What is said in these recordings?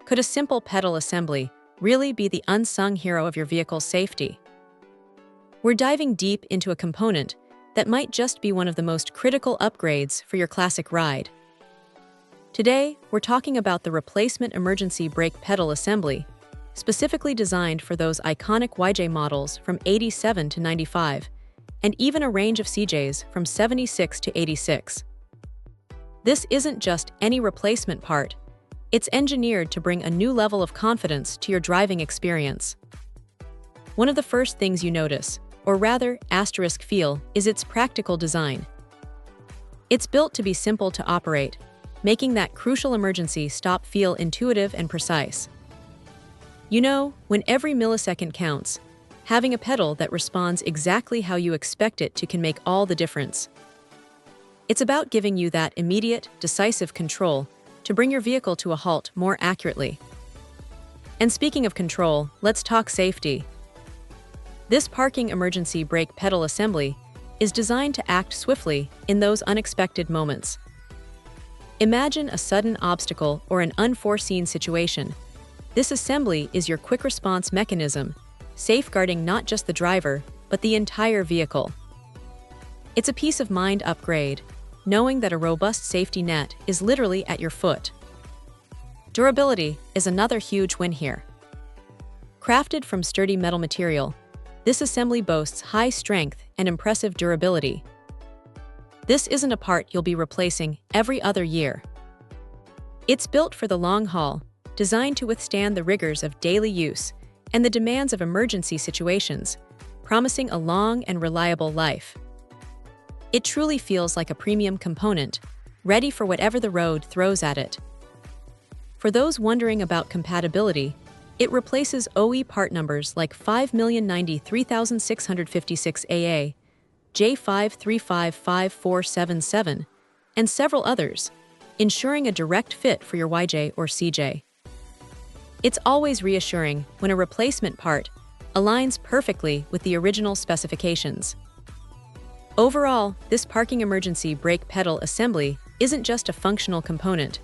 Could a simple pedal assembly really be the unsung hero of your vehicle's safety? We're diving deep into a component that might just be one of the most critical upgrades for your classic ride. Today, we're talking about the replacement emergency brake pedal assembly, specifically designed for those iconic YJ models from 87 to 95, and even a range of CJs from 76 to 86. This isn't just any replacement part, it's engineered to bring a new level of confidence to your driving experience. One of the first things you notice, or rather feel, is its practical design. It's built to be simple to operate, making that crucial emergency stop feel intuitive and precise. You know, when every millisecond counts, having a pedal that responds exactly how you expect it to can make all the difference. It's about giving you that immediate, decisive control to bring your vehicle to a halt more accurately. And speaking of control, let's talk safety. This parking emergency brake pedal assembly is designed to act swiftly in those unexpected moments. Imagine a sudden obstacle or an unforeseen situation. This assembly is your quick response mechanism, safeguarding not just the driver, but the entire vehicle. It's a peace of mind upgrade, knowing that a robust safety net is literally at your foot. Durability is another huge win here. Crafted from sturdy metal material, this assembly boasts high strength and impressive durability. This isn't a part you'll be replacing every other year. It's built for the long haul, designed to withstand the rigors of daily use and the demands of emergency situations, promising a long and reliable life. It truly feels like a premium component, ready for whatever the road throws at it. For those wondering about compatibility, it replaces OE part numbers like 5093656AA, J5355477, and several others, ensuring a direct fit for your YJ or CJ. It's always reassuring when a replacement part aligns perfectly with the original specifications. Overall, this parking emergency brake pedal assembly isn't just a functional component,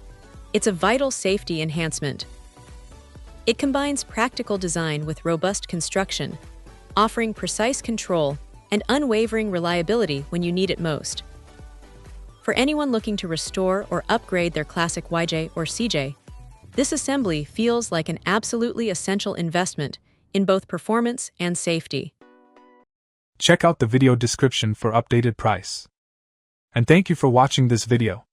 it's a vital safety enhancement. It combines practical design with robust construction, offering precise control and unwavering reliability when you need it most. For anyone looking to restore or upgrade their classic YJ or CJ, this assembly feels like an absolutely essential investment in both performance and safety. Check out the video description for updated price. And thank you for watching this video.